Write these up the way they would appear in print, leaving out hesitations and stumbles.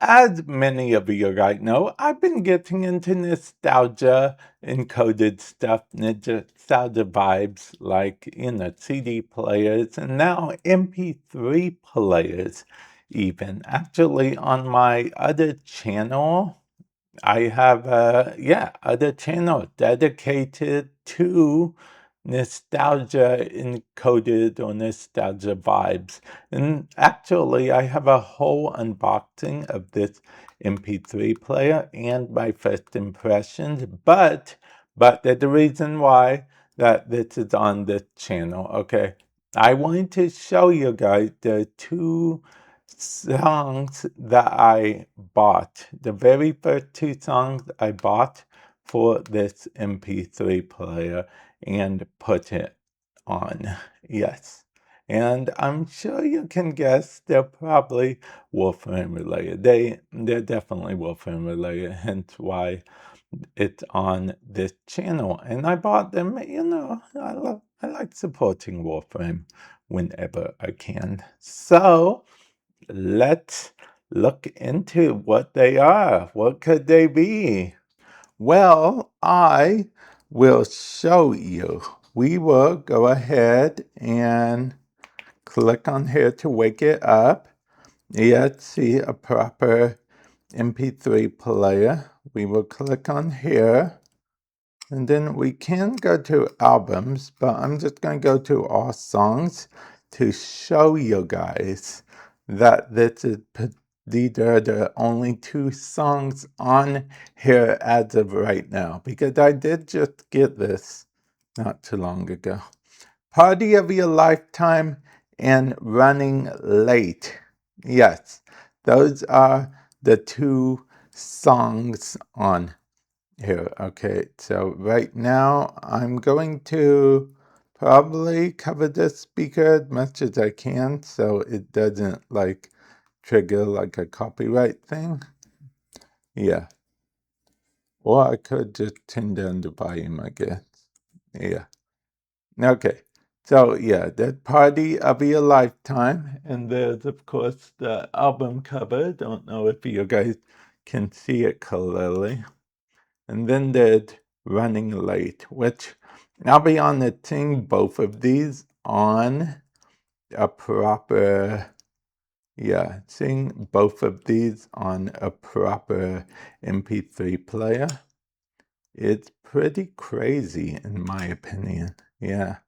As many of you guys know, I've been getting into nostalgia, encoded stuff, nostalgia vibes like, CD players and now MP3 players even. Actually, on my other channel, I have other channel dedicated to nostalgia encoded or nostalgia vibes. And actually, I have a whole unboxing of this MP3 player and my first impressions, but there's a reason why that this is on this channel, okay? I wanted to show you guys the two songs that I bought. The very first two songs I bought for this MP3 player and put it on. Yes. And I'm sure you can guess they're probably Warframe related. They're definitely Warframe related, hence why it's on this channel. And I bought them, I like supporting Warframe whenever I can. So let's look into what they are. What could they be? Well, I will show you. We will go ahead and click on here to wake it up. Let's see a proper MP3 player. We will click on here. And then we can go to albums, but I'm just going to go to all songs to show you guys that these are the only two songs on here as of right now, because I did just get this not too long ago. Party of Your Lifetime and Running Late. Yes, those are the two songs on here. Okay, so right now I'm going to probably cover this speaker as much as I can so it doesn't like trigger like a copyright thing. Yeah. Or I could just turn down the volume, I guess. Yeah. Okay. So yeah, that Party of Your Lifetime. And there's of course the album cover. Don't know if you guys can see it clearly. And then there's Running Late, which I'll be honest, seeing both of these on a proper, seeing both of these on a proper MP3 player, it's pretty crazy in my opinion. Yeah,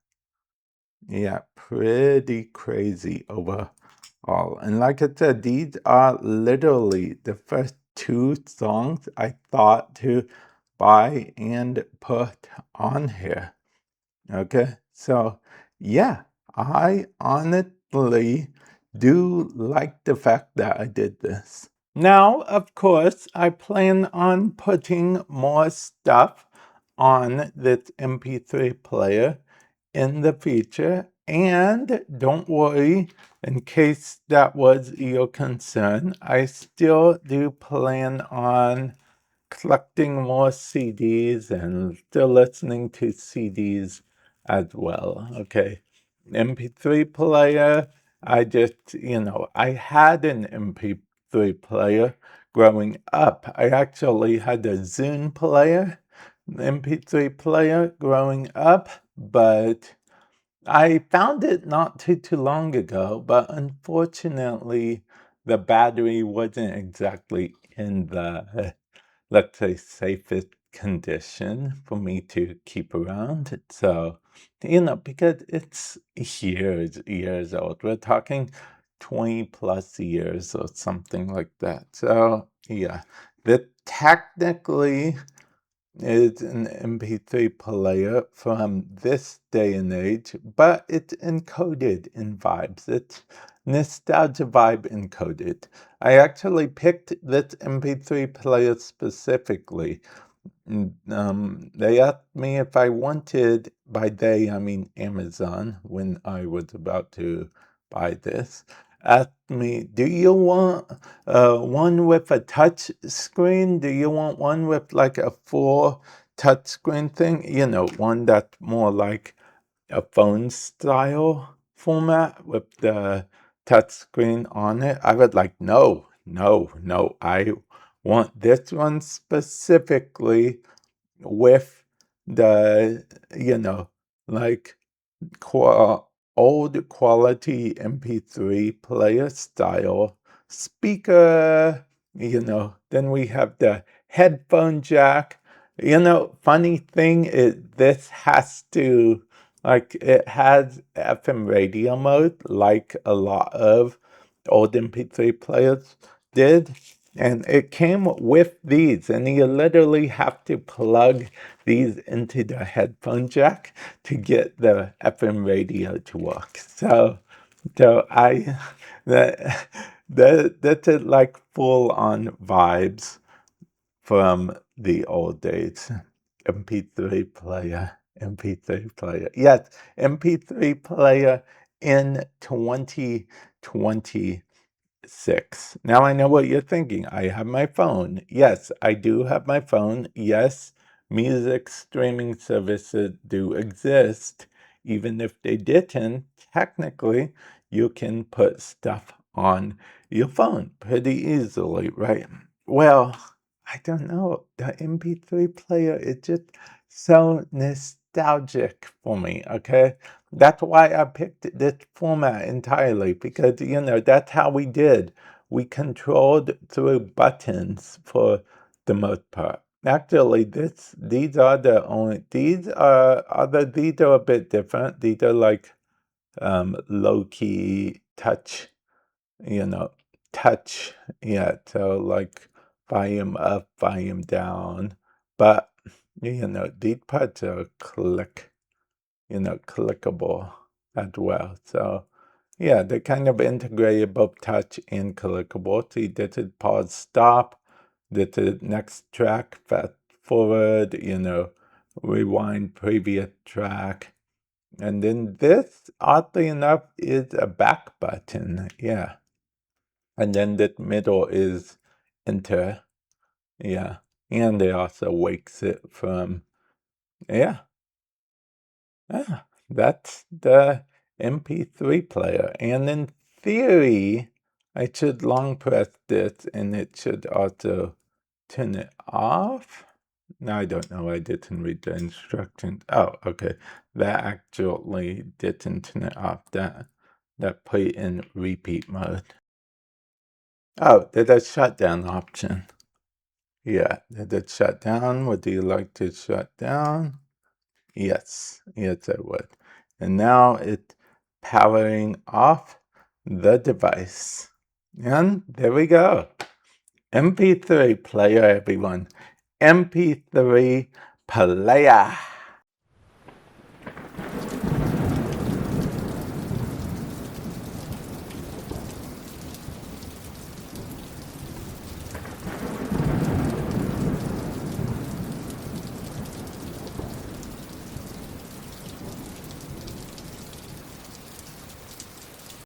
pretty crazy overall. And like I said, these are literally the first two songs I thought to buy and put on here. Okay, so yeah, I honestly do like the fact that I did this. Now, of course, I plan on putting more stuff on this MP3 player in the future. And don't worry, in case that was your concern, I still do plan on collecting more CDs and still listening to CDs as well. Okay. MP3 player, I just, I had an MP3 player growing up. I actually had a Zune player, MP3 player growing up, but I found it not too long ago, but unfortunately, the battery wasn't exactly in the, let's say, safest condition for me to keep around. So, because it's years old. We're talking 20 plus years or something like that. So, yeah, that technically is an MP3 player from this day and age, but it's encoded in vibes. It's nostalgia vibe encoded. I actually picked this MP3 player specifically. They asked me if I wanted, by they I mean Amazon, when I was about to buy this, asked me, do you want one with a touch screen? Do you want one with like a full touch screen thing? One that's more like a phone style format with the touch screen on it. I was like, no, no, I want this one specifically with the, like old quality MP3 player style speaker, then we have the headphone jack. Funny thing is this has to, like, it has FM radio mode like a lot of old MP3 players did. And it came with these, and you literally have to plug these into the headphone jack to get the FM radio to work. So I that's it, like full on vibes from the old days. MP3 player, MP3 player. Yes, MP3 player in 2020. Now I know what you're thinking. I have my phone. Yes, I do have my phone. Yes, music streaming services do exist. Even if they didn't, technically, you can put stuff on your phone pretty easily, right? Well, I don't know. The MP3 player is just so nostalgic for me, okay? That's why I picked this format entirely, because, that's how we did. We controlled through buttons for the most part. Actually, these are the only, these are a bit different. These are like low-key touch, you know, touch, yeah, so like volume up, volume down. But, these parts are clickable as well. So yeah, they kind of integrated both touch and clickable. See, this is pause stop. This is next track, fast forward, rewind previous track. And then this, oddly enough, is a back button. Yeah. And then the middle is enter. Yeah. And it also wakes it from, yeah. Ah, that's the MP3 player. And in theory, I should long press this and it should also turn it off. No, I don't know. I didn't read the instructions. Oh, okay. That actually didn't turn it off. That put it in repeat mode. Oh, there's a shutdown option. Yeah, did it shut down? Would you like to shut down? Yes, yes, I would. And now it's powering off the device. And there we go. MP3 player, everyone. MP3 player.